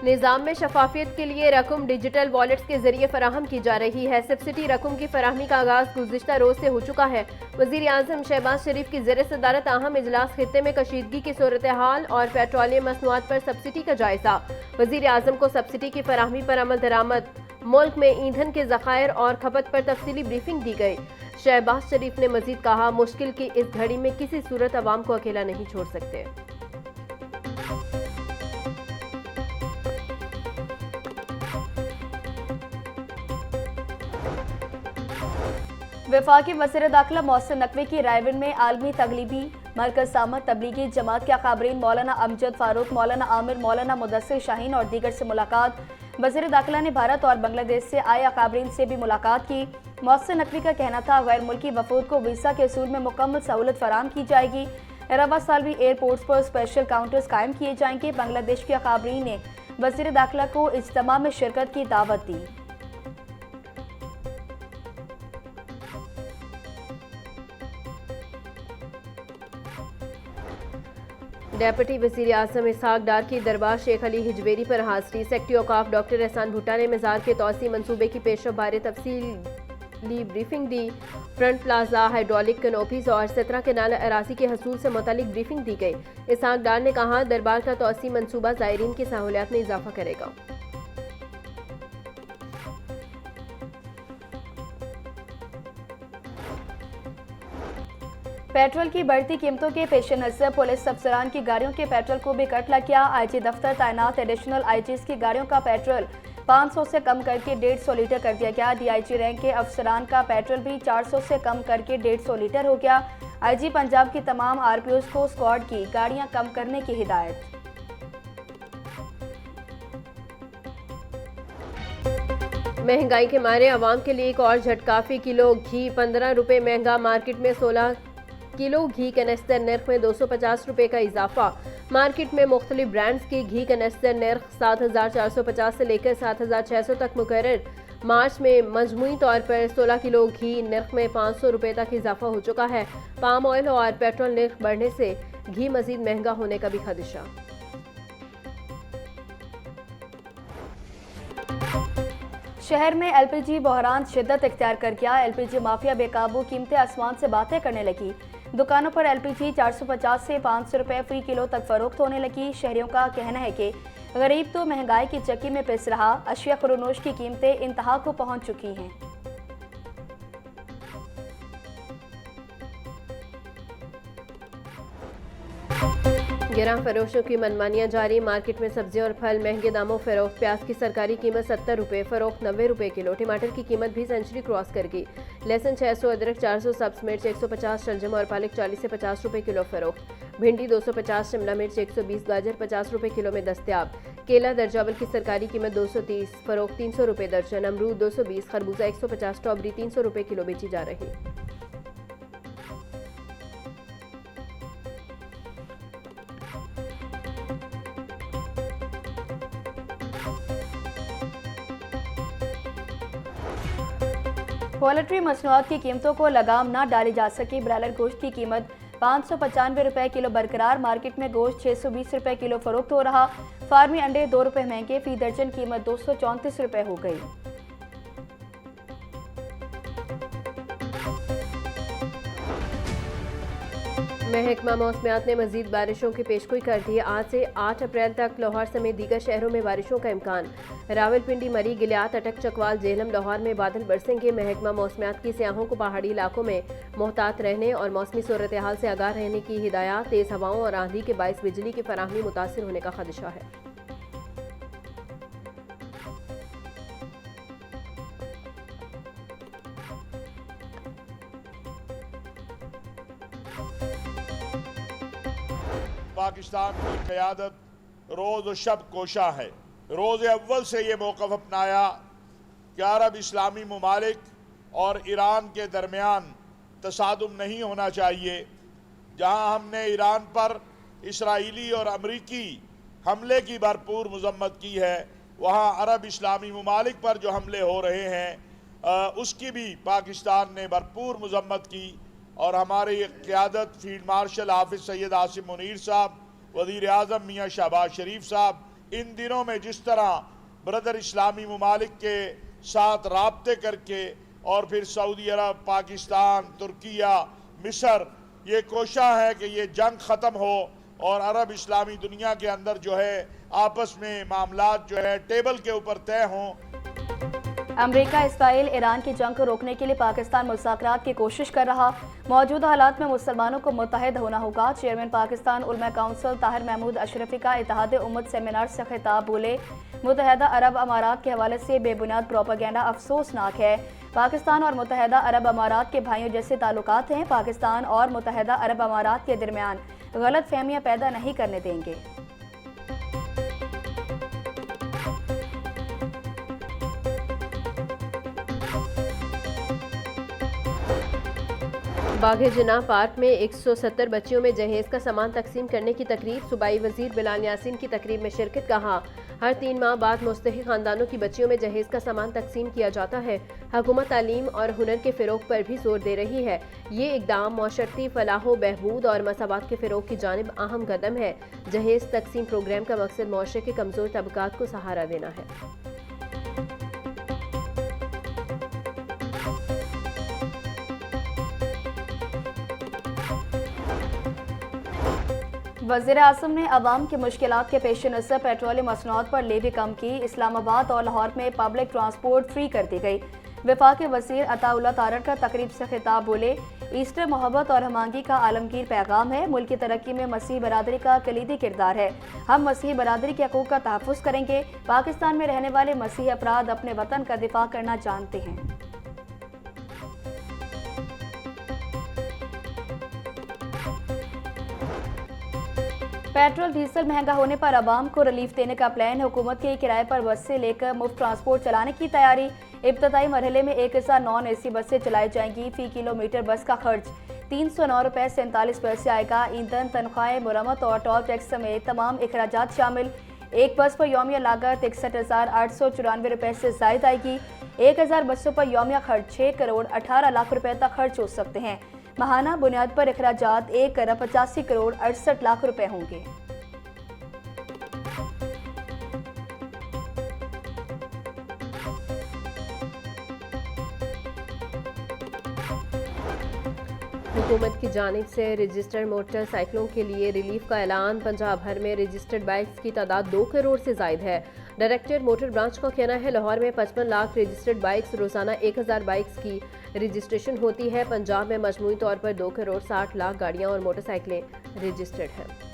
निज़ाम में शफाफियत के लिए रकम डिजिटल वॉलेट्स के जरिए फराहम की जा रही है। सब्सिडी रकम की फराहमी का आगाज गुज़िश्ता रोज से हो चुका है। वज़ीर आज़म शहबाज शरीफ की ज़ेर सदारत अहम इजलास खित्ते में कशीदगी की सूरत हाल और पेट्रोलियम मसनूआत पर सब्सिडी का जायजा। वज़ीर आज़म को सब्सिडी की फराहमी पर अमल दरामद, मुल्क में ईंधन के ज़खायर और खपत पर तफसीली ब्रीफिंग दी गई। शहबाज शरीफ ने मजीद कहा, मुश्किल की इस घड़ी में किसी सूरत अवाम को अकेला नहीं छोड़ सकते। वफाकी वज़ीर दाखिला मोहसिन नकवी की रायविन में आलमी तगलीबी मरकज सामत तबलीगी जमात के अकाबरीन मौलाना अमजद फारूक, मौलाना आमिर, मौलाना मुदस्सिर शाहीन और दीगर से मुलाकात। वज़ीर दाखिला ने भारत और बांग्लादेश से आए अकाबरीन से भी मुलाकात की। मोहसिन नकवी का कहना था, गैर मुल्की वफूद को वीज़ा के असूल में मुकम्मल सहूलत फराहम की जाएगी। रवा साल भी एयरपोर्ट्स पर स्पेशल काउंटर्स कायम किए जाएंगे। बांग्लादेश के अकाबरीन ने वज़ीर दाखिला को इज्तिमा में शिरकत की दावत दी। डेप्यूटी वज़ीर आज़म इसहाक डार की दरबार शेख अली हिजवेरी पर हाजिरी। सेक्रेटरी औकाफ डॉक्टर एहसान भुट्टा ने मज़ार के तौसी मंसूबे की पेशरफ बारे तफसीली ब्रीफिंग दी। फ्रंट प्लाजा, हाइड्रोलिक कैनोपीज और 17 केनाल अराजी के हसूल से मुतालिक ब्रीफिंग दी गई। इसहाक डार ने कहा, दरबार का तौसी मंसूबा ज़ायरीन की सहूलियत में इजाफा करेगा। पेट्रोल की बढ़ती कीमतों के पेश नज़र पुलिस अफसरान की गाड़ियों के पेट्रोल को भी कट लग गया। आईजी दफ्तर तैनात एडिशनल आईजीज की गाड़ियों का पेट्रोल 500 से कम करके 150 लीटर कर दिया गया। डीआईजी रैंक के अफसरान का पेट्रोल भी 400 से कम करके 150 लीटर हो गया। आईजी पंजाब की तमाम आरपीओज को स्क्वाड की गाड़ियां कम करने की हिदायत। महंगाई के मारे आवाम के लिए एक और झटका। फी किलो घी 15 रुपये महंगा। मार्केट में 16 किलो घी कैनेस्टर नर्ख में 250 रुपये का इजाफा। मार्केट में मुख्तलिफ ब्रांड्स की घी कैनेस्टर नर्ख 7450 से लेकर 7600 तक मुकर्रर। मार्च में मजमूई तौर पर 16 किलो घी नर्ख में 500 रुपये तक इजाफा हो चुका है। पाम ऑयल और पेट्रोल नर्ख बढ़ने से घी मजीद महंगा होने का भी खदशा। शहर में एलपीजी बहरान शिद्दत इख्तियार कर गया। एलपीजी माफिया बेकाबू, कीमतें आसमान से बातें करने लगी। दुकानों पर एलपीजी 450 से 500 रुपये फी किलो तक फरोख्त होने लगी। शहरियों का कहना है कि गरीब तो महंगाई की चक्की में पिस रहा। अशिया खुरोनोश की कीमतें इंतहा को पहुंच चुकी हैं। गिरां फरोशों की मनमानियां जारी। मार्केट में सब्जी और फल महंगे दामों फरोख्त। प्याज की सरकारी कीमत 70 रुपये, फरोख्त 90 रुपये किलो। टमाटर की कीमत भी सेंचुरी क्रॉस कर गई। लहसुन 600, अदरक 400, सब्ज मिर्च 150, शलजम और पालक 40 से 50 रुपये किलो फरोख्त। भिंडी 250, शिमला मिर्च 120, गाजर 50 रुपये किलो में दस्तयाब। केला दर्जावल की सरकारी कीमत 230, फरोख्त 300 रुपये दर्जन। अमरूद 220, खरबूजा 150, स्ट्रॉबेरी 300 रुपये किलो बेची जा रही। पोल्ट्री मसनूआत की कीमतों को लगाम न डाली जा सकी। ब्रायलर गोश्त की कीमत 595 रुपये किलो बरकरार। मार्केट में गोश्त 620 रुपये किलो फरोख्त हो रहा। फार्मी अंडे 2 रुपये महंगे। फी दर्जन कीमत 234 रुपये हो गई। महकमा मौसमियात ने मजीद बारिशों की पेशगोई कर दी। आज से 8 अप्रैल तक लाहौर समेत दीगर शहरों में बारिशों का इम्कान। रावलपिंडी, मरी, गिलियात, अटक, चकवाल, जेहलम, लाहौर में बादल बरसेंगे। महकमा मौसमियात की सियाहों को पहाड़ी इलाकों में मोहतात रहने और मौसमी सूरत हाल से आगाह रहने की हिदायत। तेज़ हवाओं और आंधी के बायस बिजली की फराहमी मुतासिर होने का खदशा है। पाकिस्तान की क़यादत रोज़ शब कोशा है। रोज़ अव्वल से ये मौक़िफ़ अपनाया कि अरब इस्लामी ममालिक और ईरान के दरमियान तसादुम नहीं होना चाहिए। जहाँ हमने ईरान पर इसराइली और अमरीकी हमले की भरपूर मज़म्मत की है, वहाँ अरब इस्लामी ममालिक पर जो हमले हो रहे हैं उसकी भी पाकिस्तान ने भरपूर मज़म्मत की। और हमारी क़यादत फील्ड मार्शल हाफिज़ सैयद आसिम मुनीर साहब, वज़ीर आज़म मियाँ शहबाज शरीफ साहब इन दिनों में जिस तरह ब्रदर इस्लामी ममालिक के साथ राब्ते करके और फिर सऊदी अरब, पाकिस्तान, तुर्किया, मिस्र, ये कोशिश है कि ये जंग ख़त्म हो और अरब इस्लामी दुनिया के अंदर जो है आपस में मामलात जो है टेबल के ऊपर तय हों। अमेरिका इसराइल ईरान की जंग को रोकने के लिए पाकिस्तान मुज़ाकरात की कोशिश कर रहा। मौजूदा हालात में मुसलमानों को मुत्तहिद होना होगा। चेयरमैन पाकिस्तान उलमा काउंसिल ताहिर महमूद अशरफी का इत्तेहाद उम्मत सेमिनार से खिताब बोले, मुत्तहिदा अरब अमारात के हवाले से बेबुनियाद प्रोपेगेंडा अफसोसनाक है। पाकिस्तान और मुत्तहिदा अरब अमारात के भाइयों जैसे ताल्लुकात हैं। पाकिस्तान और मुत्तहिदा अरब अमारात के दरमियान गलत फहमियाँ पैदा नहीं करने देंगे। बाघे जिन्ना पार्क में 170 बच्चियों में जहेज का सामान तकसीम करने की तकरीब। सूबाई वजीर बिलाल यासीन की तकरीब में शिरकत। कहा, हर 3 माह बाद मुस्तहिक खानदानों की बच्चियों में जहेज का सामान तकसीम किया जाता है। हुकूमत तालीम और हुनर के फ़रोग पर भी जोर दे रही है। ये इकदाम मौशरती फलाहो बहबूद और मसावात के फ़रोग की जानिब अहम कदम है। जहेज तकसीम प्रोग्राम का मकसद मुआशरे के कमज़ोर तबकात को सहारा देना है। वज़ीर आज़म ने अवाम की मुश्किलात के पेश नज़र पेट्रोलियम मसनूआत पर लेवी कम की। इस्लामाबाद और लाहौर में पब्लिक ट्रांसपोर्ट फ्री कर दी गई। वफाकी वज़ीर अताउल्लाह तारड़ का तकरीब से खिताब बोले, ईस्टर मोहब्बत और हमआहंगी का आलमगीर पैगाम है। मुल्क की तरक्की में मसीह बरादरी का कलीदी किरदार है। हम मसीह बरादरी के हकूक़ का तहफ़्फ़ुज़ करेंगे। पाकिस्तान में रहने वाले मसीही अफराद अपने वतन का दिफा करना जानते हैं। पेट्रोल डीजल महंगा होने पर आवाम को रिलीफ देने का प्लान। हुकूमत के किराए पर बस से लेकर मुफ्त ट्रांसपोर्ट चलाने की तैयारी। इब्तदाई मरहले में 1000 नॉन AC बसें चलाई जाएंगी। फी किलोमीटर बस का खर्च 309 रुपये 47 पैसे आएगा। ईंधन, तनख्वाहें, मुरम्मत और टोल टैक्स समेत तमाम अखराजात शामिल। एक बस पर यौमिया लागत 61,894 रुपये से जायद आएगी। 1000 बसों पर यौमिया खर्च 6 करोड़ 18 लाख रुपए तक खर्च हो सकते हैं। माहाना बुनियाद पर अखराजात 1 अरब 85 करोड़ 68 लाख रुपए होंगे। हुकूमत की जानिब से रजिस्टर्ड मोटरसाइकिलों के लिए रिलीफ का ऐलान। पंजाब भर में रजिस्टर्ड बाइक्स की तादाद 2 करोड़ से जायद है। डायरेक्टर मोटर ब्रांच का कहना है, लाहौर में 55 लाख रजिस्टर्ड बाइक्स, रोजाना 1000 बाइक्स की रजिस्ट्रेशन होती है। पंजाब में मजमूई तौर पर 2 करोड़ 60 लाख गाड़ियां और मोटरसाइकिलें रजिस्टर्ड हैं।